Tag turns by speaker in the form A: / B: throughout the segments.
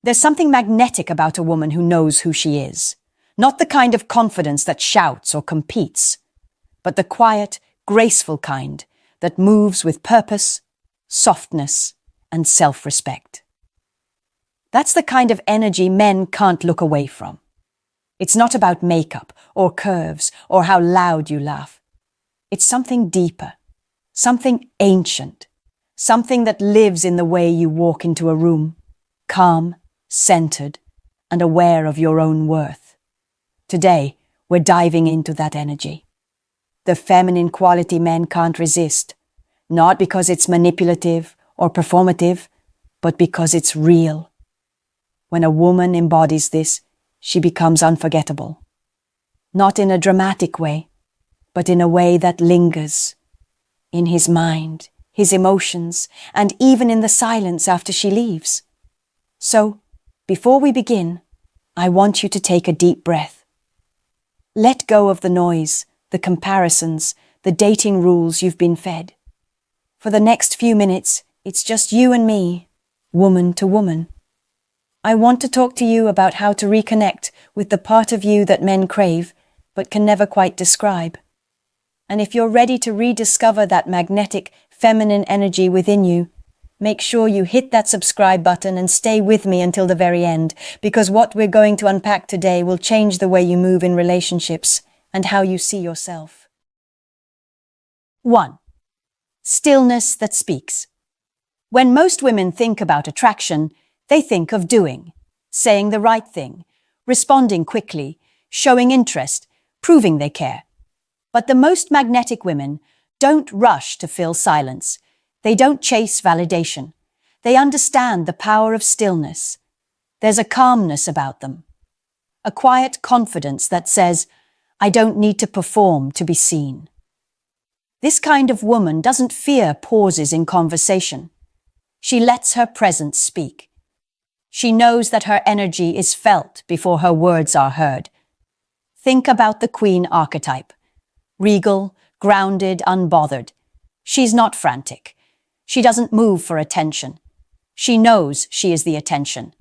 A: There's something magnetic about a woman who knows who she is. Not the kind of confidence that shouts or competes, but the quiet, graceful kind that moves with purpose, softness, and self-respect. That's the kind of energy men can't look away from. It's not about makeup or curves or how loud you laugh. It's something deeper, something ancient, something that lives in the way you walk into a room, calm, centered, and aware of your own worth. Today, we're diving into that energy. The feminine quality men can't resist, not because it's manipulative or performative, but because it's real. When a woman embodies this, she becomes unforgettable. Not in a dramatic way, but in a way that lingers. In his mind, his emotions, and even in the silence after she leaves. So, before we begin, I want you to take a deep breath. Let go of the noise, the comparisons, the dating rules you've been fed. For the next few minutes, it's just you and me, woman to woman. I want to talk to you about how to reconnect with the part of you that men crave, but can never quite describe. And if you're ready to rediscover that magnetic, feminine energy within you, make sure you hit that subscribe button and stay with me until the very end, because what we're going to unpack today will change the way you move in relationships and how you see yourself. 1. Stillness that speaks. When most women think about attraction, they think of doing, saying the right thing, responding quickly, showing interest, proving they care. But the most magnetic women don't rush to fill silence. They don't chase validation. They understand the power of stillness. There's a calmness about them. A quiet confidence that says, I don't need to perform to be seen. This kind of woman doesn't fear pauses in conversation. She lets her presence speak. She knows that her energy is felt before her words are heard. Think about the queen archetype. Regal, grounded, unbothered. She's not frantic. She doesn't move for attention. She knows she is the attention.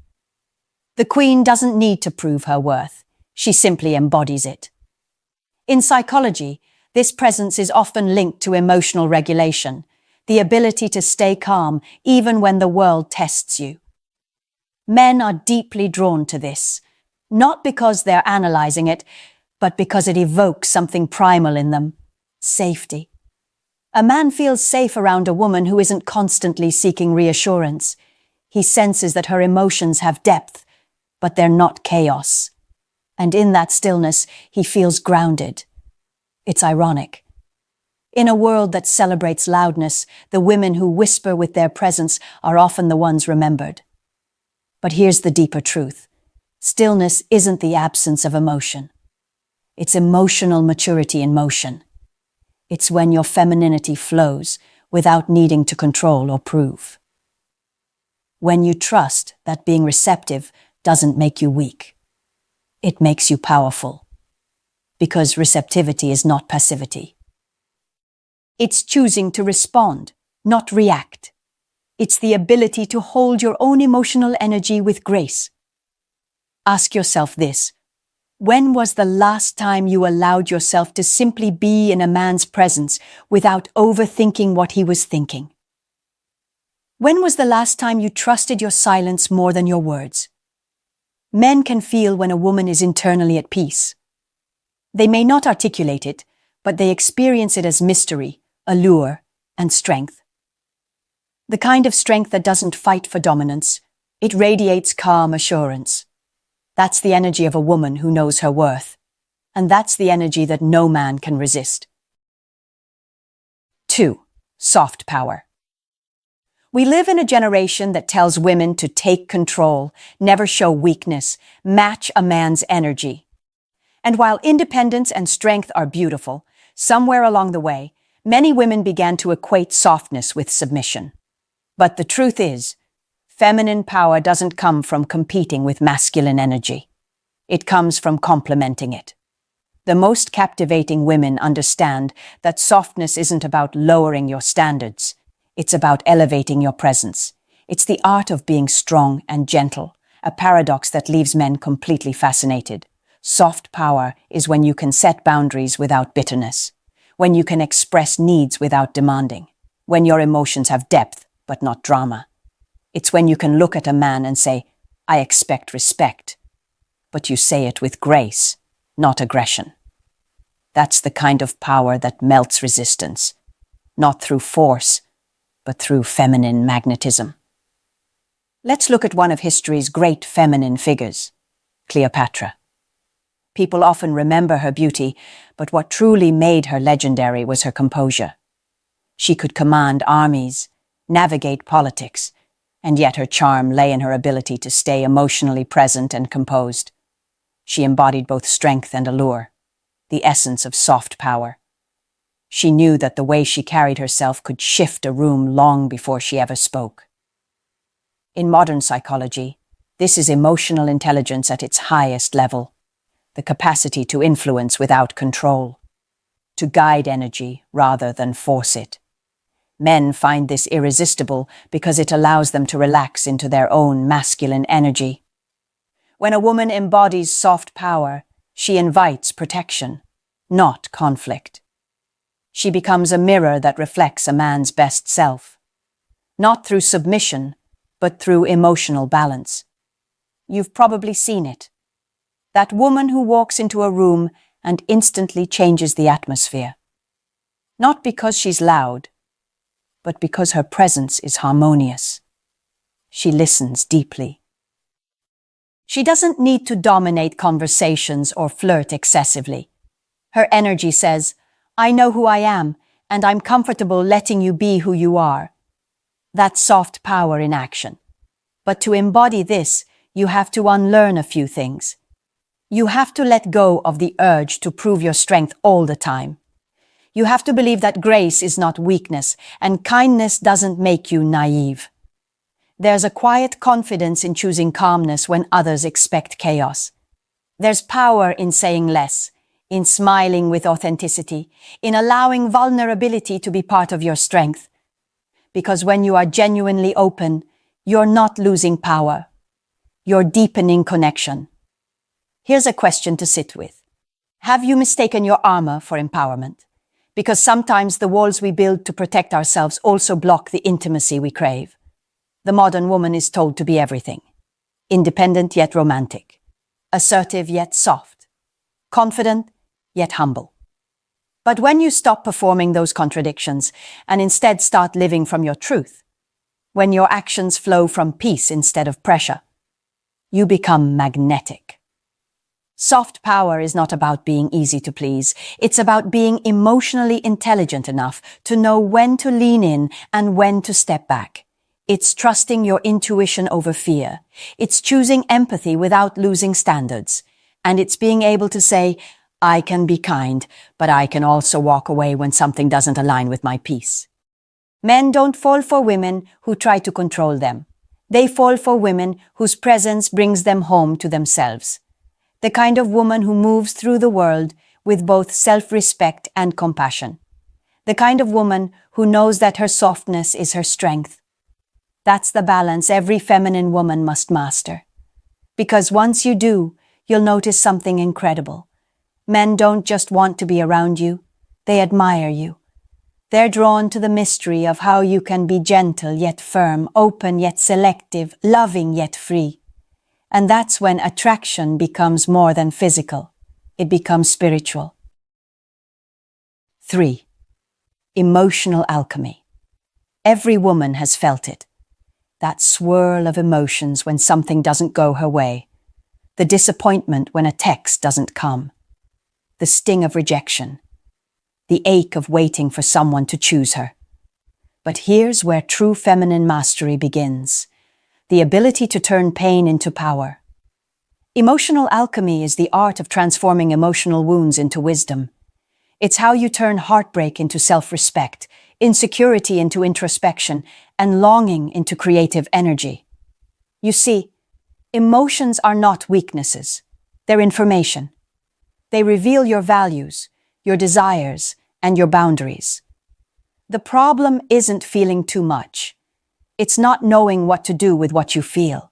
A: The queen doesn't need to prove her worth. She simply embodies it. In psychology, this presence is often linked to emotional regulation, the ability to stay calm even when the world tests you. Men are deeply drawn to this, not because they're analyzing it, but because it evokes something primal in them: safety. A man feels safe around a woman who isn't constantly seeking reassurance. He senses that her emotions have depth, but they're not chaos. And in that stillness, he feels grounded. It's ironic. In a world that celebrates loudness, the women who whisper with their presence are often the ones remembered. But here's the deeper truth. Stillness isn't the absence of emotion. It's emotional maturity in motion. It's when your femininity flows without needing to control or prove. When you trust that being receptive doesn't make you weak. It makes you powerful. Because receptivity is not passivity. It's choosing to respond, not react. It's the ability to hold your own emotional energy with grace. Ask yourself this: when was the last time you allowed yourself to simply be in a man's presence without overthinking what he was thinking? When was the last time you trusted your silence more than your words? Men can feel when a woman is internally at peace. They may not articulate it, but they experience it as mystery, allure, and strength. The kind of strength that doesn't fight for dominance. It radiates calm assurance. That's the energy of a woman who knows her worth. And that's the energy that no man can resist. 2. Soft power. We live in a generation that tells women to take control, never show weakness, match a man's energy. And while independence and strength are beautiful, somewhere along the way, many women began to equate softness with submission. But the truth is, feminine power doesn't come from competing with masculine energy. It comes from complementing it. The most captivating women understand that softness isn't about lowering your standards. It's about elevating your presence. It's the art of being strong and gentle, a paradox that leaves men completely fascinated. Soft power is when you can set boundaries without bitterness, when you can express needs without demanding, when your emotions have depth but not drama. It's when you can look at a man and say, "I expect respect," but you say it with grace, not aggression. That's the kind of power that melts resistance, not through force, but through feminine magnetism. Let's look at one of history's great feminine figures, Cleopatra. People often remember her beauty, but what truly made her legendary was her composure. She could command armies, navigate politics, and yet her charm lay in her ability to stay emotionally present and composed. She embodied both strength and allure, the essence of soft power. She knew that the way she carried herself could shift a room long before she ever spoke. In modern psychology, this is emotional intelligence at its highest level, the capacity to influence without control, to guide energy rather than force it. Men find this irresistible because it allows them to relax into their own masculine energy. When a woman embodies soft power, she invites protection, not conflict. She becomes a mirror that reflects a man's best self, not through submission, but through emotional balance. You've probably seen it. That woman who walks into a room and instantly changes the atmosphere. Not because she's loud, but because her presence is harmonious. She listens deeply. She doesn't need to dominate conversations or flirt excessively. Her energy says, "I know who I am, and I'm comfortable letting you be who you are." That's soft power in action. But to embody this, you have to unlearn a few things. You have to let go of the urge to prove your strength all the time. You have to believe that grace is not weakness, and kindness doesn't make you naive. There's a quiet confidence in choosing calmness when others expect chaos. There's power in saying less, in smiling with authenticity, in allowing vulnerability to be part of your strength. Because when you are genuinely open, you're not losing power. You're deepening connection. Here's a question to sit with. Have you mistaken your armor for empowerment? Because sometimes the walls we build to protect ourselves also block the intimacy we crave. The modern woman is told to be everything. Independent yet romantic. Assertive yet soft. Confident yet humble. But when you stop performing those contradictions and instead start living from your truth, when your actions flow from peace instead of pressure, you become magnetic. Soft power is not about being easy to please. It's about being emotionally intelligent enough to know when to lean in and when to step back. It's trusting your intuition over fear. It's choosing empathy without losing standards. And it's being able to say, "I can be kind, but I can also walk away when something doesn't align with my peace." Men don't fall for women who try to control them. They fall for women whose presence brings them home to themselves. The kind of woman who moves through the world with both self-respect and compassion. The kind of woman who knows that her softness is her strength. That's the balance every feminine woman must master. Because once you do, you'll notice something incredible. Men don't just want to be around you, they admire you. They're drawn to the mystery of how you can be gentle yet firm, open yet selective, loving yet free. And that's when attraction becomes more than physical. It becomes spiritual. 3. Emotional alchemy. Every woman has felt it. That swirl of emotions when something doesn't go her way. The disappointment when a text doesn't come. The sting of rejection. The ache of waiting for someone to choose her. But here's where true feminine mastery begins. The ability to turn pain into power. Emotional alchemy is the art of transforming emotional wounds into wisdom. It's how you turn heartbreak into self-respect, insecurity into introspection, and longing into creative energy. You see, emotions are not weaknesses. They're information. They reveal your values, your desires, and your boundaries. The problem isn't feeling too much. It's not knowing what to do with what you feel.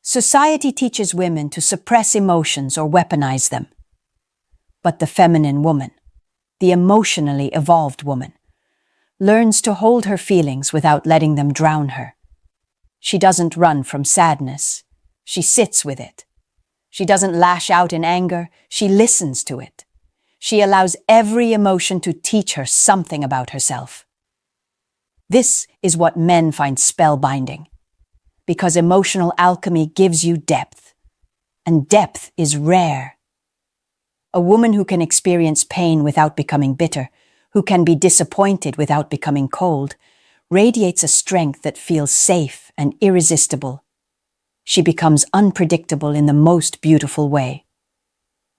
A: Society teaches women to suppress emotions or weaponize them. But the feminine woman, the emotionally evolved woman, learns to hold her feelings without letting them drown her. She doesn't run from sadness. She sits with it. She doesn't lash out in anger. She listens to it. She allows every emotion to teach her something about herself. This is what men find spellbinding, because emotional alchemy gives you depth, and depth is rare. A woman who can experience pain without becoming bitter, who can be disappointed without becoming cold, radiates a strength that feels safe and irresistible. She becomes unpredictable in the most beautiful way.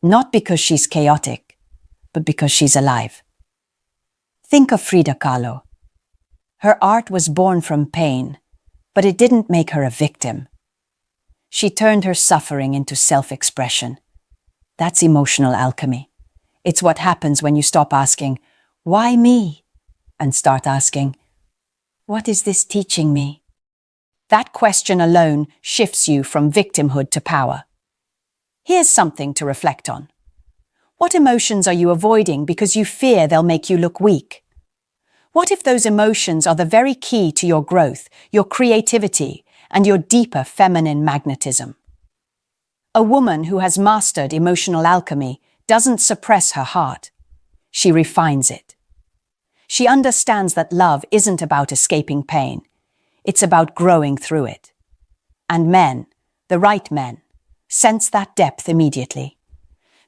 A: Not because she's chaotic, but because she's alive. Think of Frida Kahlo. Her art was born from pain, but it didn't make her a victim. She turned her suffering into self-expression. That's emotional alchemy. It's what happens when you stop asking, "Why me?" and start asking, "What is this teaching me?" That question alone shifts you from victimhood to power. Here's something to reflect on. What emotions are you avoiding because you fear they'll make you look weak? What if those emotions are the very key to your growth, your creativity, and your deeper feminine magnetism? A woman who has mastered emotional alchemy doesn't suppress her heart. She refines it. She understands that love isn't about escaping pain. It's about growing through it. And men, the right men, sense that depth immediately.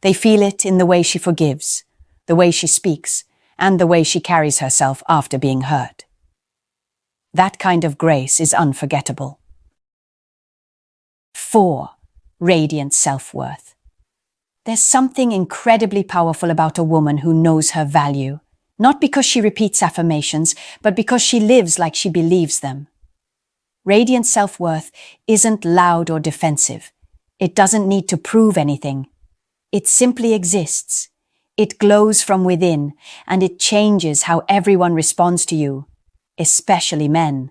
A: They feel it in the way she forgives, the way she speaks, and the way she carries herself after being hurt. That kind of grace is unforgettable. 4. Radiant self-worth. There's something incredibly powerful about a woman who knows her value, not because she repeats affirmations, but because she lives like she believes them. Radiant self-worth isn't loud or defensive. It doesn't need to prove anything. It simply exists. It glows from within, and it changes how everyone responds to you, especially men.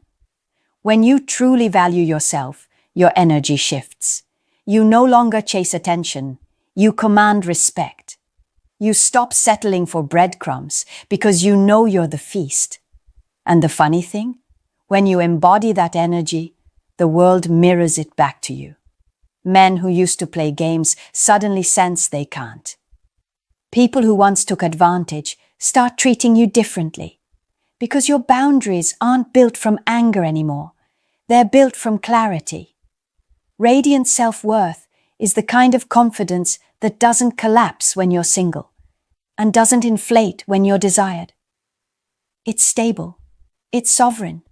A: When you truly value yourself, your energy shifts. You no longer chase attention. You command respect. You stop settling for breadcrumbs because you know you're the feast. And the funny thing, when you embody that energy, the world mirrors it back to you. Men who used to play games suddenly sense they can't. People who once took advantage start treating you differently, because your boundaries aren't built from anger anymore. They're built from clarity. Radiant self-worth is the kind of confidence that doesn't collapse when you're single and doesn't inflate when you're desired. It's stable. It's sovereign.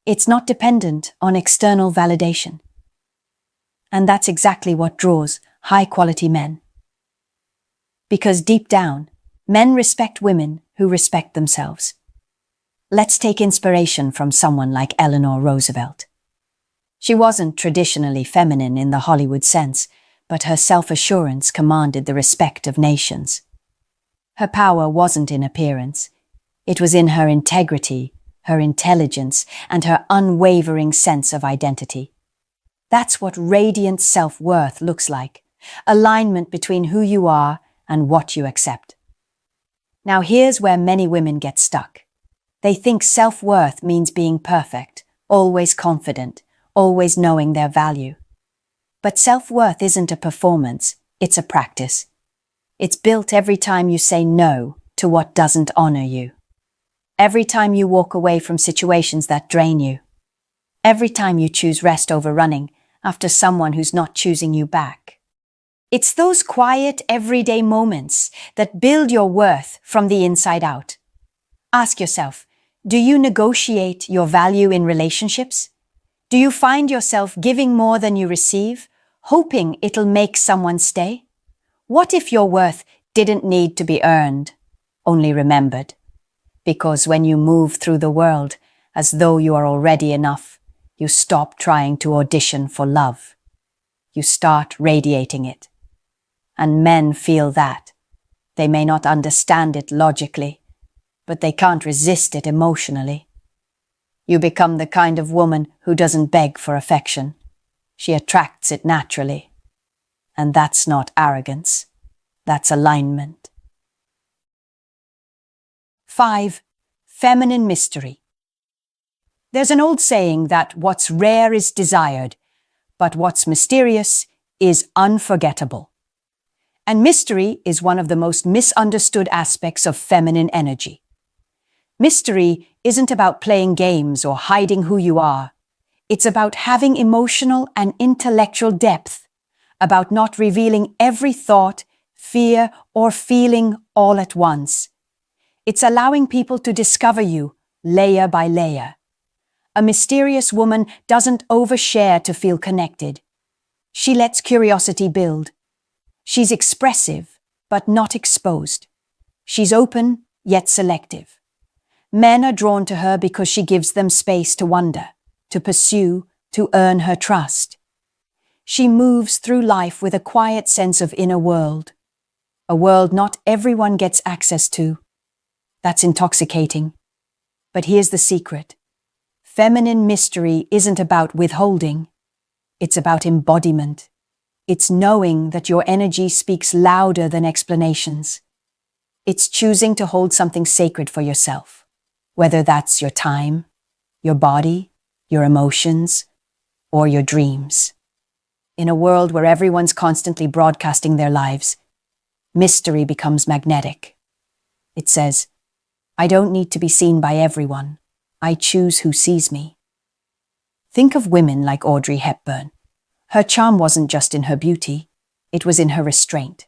A: It's not dependent on external validation. And that's exactly what draws high-quality men. Because deep down, men respect women who respect themselves. Let's take inspiration from someone like Eleanor Roosevelt. She wasn't traditionally feminine in the Hollywood sense, but her self-assurance commanded the respect of nations. Her power wasn't in appearance. It was in her integrity, her intelligence, and her unwavering sense of identity. That's what radiant self-worth looks like, alignment between who you are and what you accept. Now here's where many women get stuck. They think self-worth means being perfect, always confident, always knowing their value. But self-worth isn't a performance, it's a practice. It's built every time you say no to what doesn't honor you. Every time you walk away from situations that drain you. Every time you choose rest over running after someone who's not choosing you back. It's those quiet, everyday moments that build your worth from the inside out. Ask yourself, do you negotiate your value in relationships? Do you find yourself giving more than you receive, hoping it'll make someone stay? What if your worth didn't need to be earned, only remembered? Because when you move through the world as though you are already enough, you stop trying to audition for love. You start radiating it. And men feel that. They may not understand it logically, but they can't resist it emotionally. You become the kind of woman who doesn't beg for affection. She attracts it naturally. And that's not arrogance. That's alignment. 5. Feminine mystery. There's an old saying that what's rare is desired, but what's mysterious is unforgettable. And mystery is one of the most misunderstood aspects of feminine energy. Mystery isn't about playing games or hiding who you are. It's about having emotional and intellectual depth, about not revealing every thought, fear, or feeling all at once. It's allowing people to discover you, layer by layer. A mysterious woman doesn't overshare to feel connected. She lets curiosity build. She's expressive, but not exposed. She's open, yet selective. Men are drawn to her because she gives them space to wonder, to pursue, to earn her trust. She moves through life with a quiet sense of inner world, a world not everyone gets access to. That's intoxicating. But here's the secret. Feminine mystery isn't about withholding. It's about embodiment. It's knowing that your energy speaks louder than explanations. It's choosing to hold something sacred for yourself, whether that's your time, your body, your emotions, or your dreams. In a world where everyone's constantly broadcasting their lives, mystery becomes magnetic. It says, I don't need to be seen by everyone. I choose who sees me. Think of women like Audrey Hepburn. Her charm wasn't just in her beauty, it was in her restraint.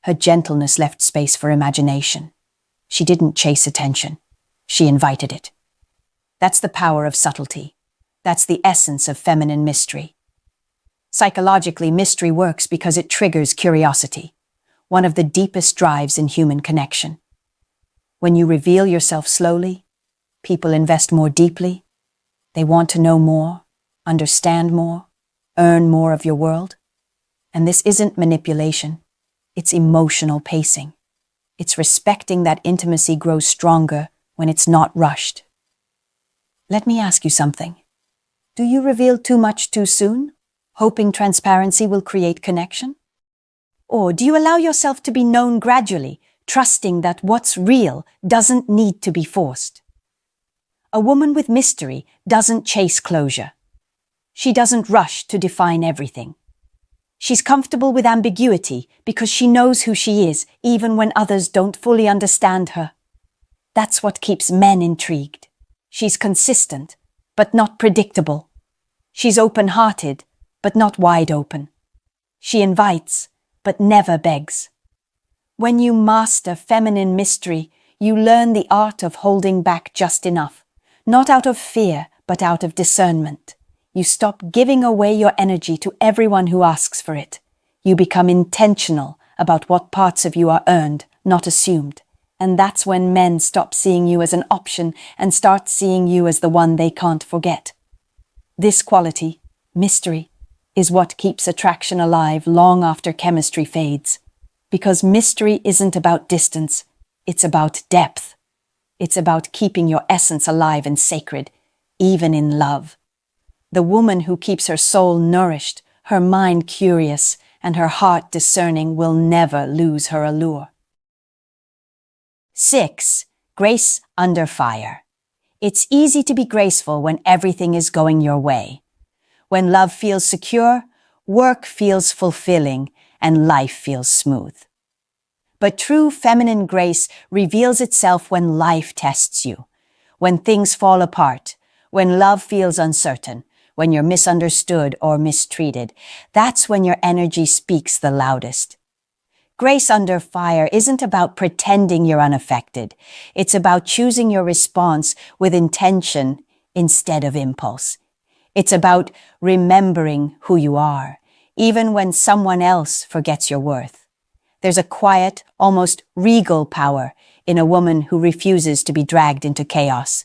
A: Her gentleness left space for imagination. She didn't chase attention. She invited it. That's the power of subtlety. That's the essence of feminine mystery. Psychologically, mystery works because it triggers curiosity, one of the deepest drives in human connection. When you reveal yourself slowly, people invest more deeply. They want to know more, understand more, earn more of your world. And this isn't manipulation. It's emotional pacing. It's respecting that intimacy grows stronger when it's not rushed. Let me ask you something. Do you reveal too much too soon, hoping transparency will create connection? Or do you allow yourself to be known gradually, trusting that what's real doesn't need to be forced? A woman with mystery doesn't chase closure. She doesn't rush to define everything. She's comfortable with ambiguity because she knows who she is, even when others don't fully understand her. That's what keeps men intrigued. She's consistent, but not predictable. She's open-hearted, but not wide open. She invites, but never begs. When you master feminine mystery, you learn the art of holding back just enough, not out of fear, but out of discernment. You stop giving away your energy to everyone who asks for it. You become intentional about what parts of you are earned, not assumed. And that's when men stop seeing you as an option and start seeing you as the one they can't forget. This quality, mystery, is what keeps attraction alive long after chemistry fades. Because mystery isn't about distance, it's about depth. It's about keeping your essence alive and sacred, even in love. The woman who keeps her soul nourished, her mind curious, and her heart discerning will never lose her allure. 6. Grace under fire. It's easy to be graceful when everything is going your way. When love feels secure, work feels fulfilling, and life feels smooth. But true feminine grace reveals itself when life tests you, when things fall apart, when love feels uncertain, when you're misunderstood or mistreated. That's when your energy speaks the loudest. Grace under fire isn't about pretending you're unaffected. It's about choosing your response with intention instead of impulse. It's about remembering who you are, even when someone else forgets your worth. There's a quiet, almost regal power in a woman who refuses to be dragged into chaos,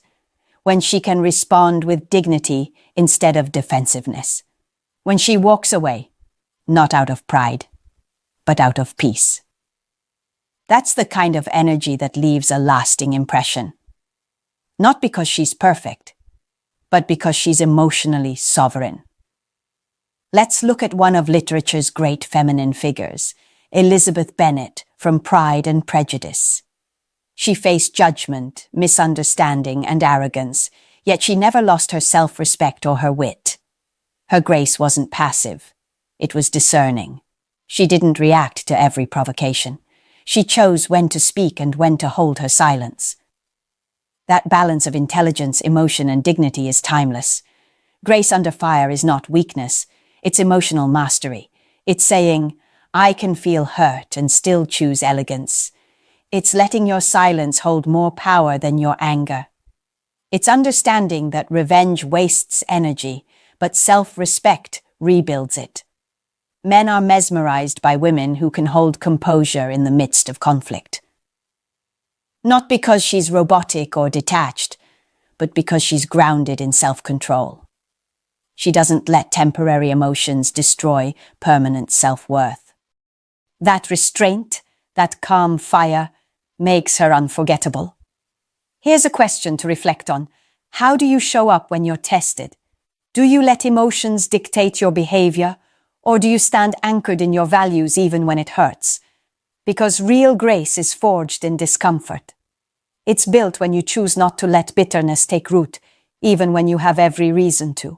A: when she can respond with dignity instead of defensiveness, when she walks away, not out of pride, but out of peace. That's the kind of energy that leaves a lasting impression. Not because she's perfect, but because she's emotionally sovereign. Let's look at one of literature's great feminine figures, Elizabeth Bennet from Pride and Prejudice. She faced judgment, misunderstanding, and arrogance, yet she never lost her self-respect or her wit. Her grace wasn't passive. It was discerning. She didn't react to every provocation. She chose when to speak and when to hold her silence. That balance of intelligence, emotion, and dignity is timeless. Grace under fire is not weakness. It's emotional mastery. It's saying, I can feel hurt and still choose elegance. It's letting your silence hold more power than your anger. It's understanding that revenge wastes energy, but self-respect rebuilds it. Men are mesmerized by women who can hold composure in the midst of conflict. Not because she's robotic or detached, but because she's grounded in self-control. She doesn't let temporary emotions destroy permanent self-worth. That restraint, that calm fire, makes her unforgettable. Here's a question to reflect on. How do you show up when you're tested? Do you let emotions dictate your behavior, or do you stand anchored in your values even when it hurts? Because real grace is forged in discomfort. It's built when you choose not to let bitterness take root, even when you have every reason to.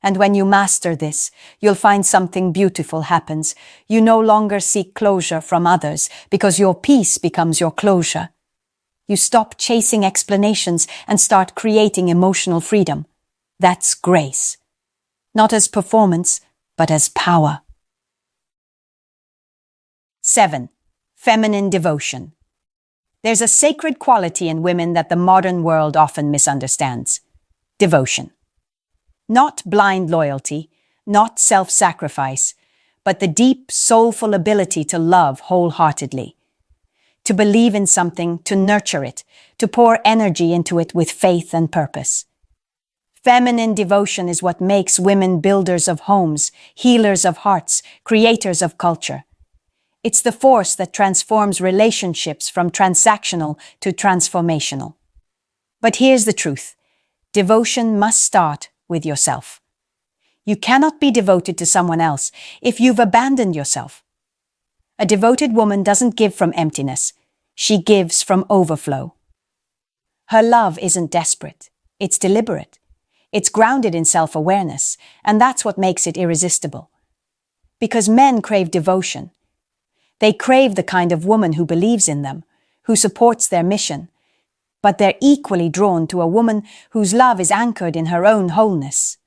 A: And when you master this, you'll find something beautiful happens. You no longer seek closure from others because your peace becomes your closure. You stop chasing explanations and start creating emotional freedom. That's grace. Not as performance, but as power. 7. Feminine devotion. There's a sacred quality in women that the modern world often misunderstands. Devotion. Not blind loyalty, not self-sacrifice, but the deep, soulful ability to love wholeheartedly. To believe in something, to nurture it, to pour energy into it with faith and purpose. Feminine devotion is what makes women builders of homes, healers of hearts, creators of culture. It's the force that transforms relationships from transactional to transformational. But here's the truth. Devotion must start with yourself. You cannot be devoted to someone else if you've abandoned yourself. A devoted woman doesn't give from emptiness. She gives from overflow. Her love isn't desperate. It's deliberate. It's grounded in self-awareness, and that's what makes it irresistible. Because men crave devotion. They crave the kind of woman who believes in them, who supports their mission, but they're equally drawn to a woman whose love is anchored in her own wholeness.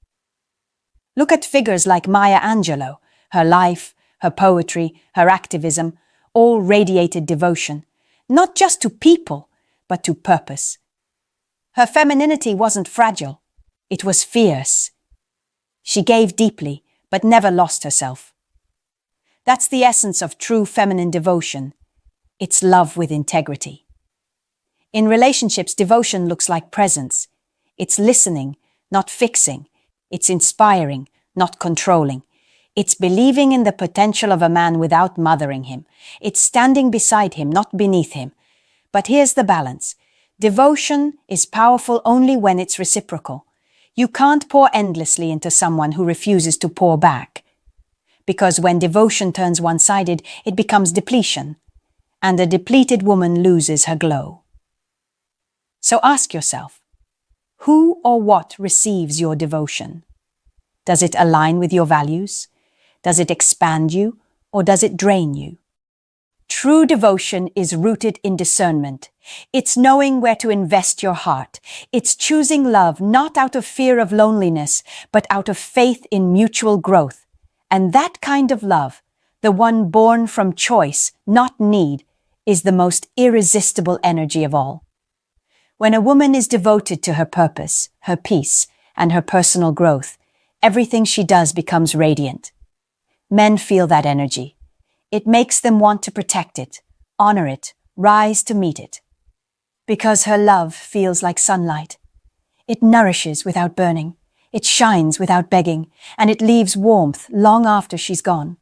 A: Look at figures like Maya Angelou. Her life, her poetry, her activism, all radiated devotion, not just to people, but to purpose. Her femininity wasn't fragile. It was fierce. She gave deeply, but never lost herself. That's the essence of true feminine devotion. It's love with integrity. In relationships, devotion looks like presence. It's listening, not fixing. It's inspiring, not controlling. It's believing in the potential of a man without mothering him. It's standing beside him, not beneath him. But here's the balance. Devotion is powerful only when it's reciprocal. You can't pour endlessly into someone who refuses to pour back. Because when devotion turns one-sided, it becomes depletion. And a depleted woman loses her glow. So ask yourself, who or what receives your devotion? Does it align with your values? Does it expand you, or does it drain you? True devotion is rooted in discernment. It's knowing where to invest your heart. It's choosing love not out of fear of loneliness, but out of faith in mutual growth. And that kind of love, the one born from choice, not need, is the most irresistible energy of all. When a woman is devoted to her purpose, her peace, and her personal growth, everything she does becomes radiant. Men feel that energy. It makes them want to protect it, honor it, rise to meet it. Because her love feels like sunlight. It nourishes without burning. It shines without begging, and it leaves warmth long after she's gone.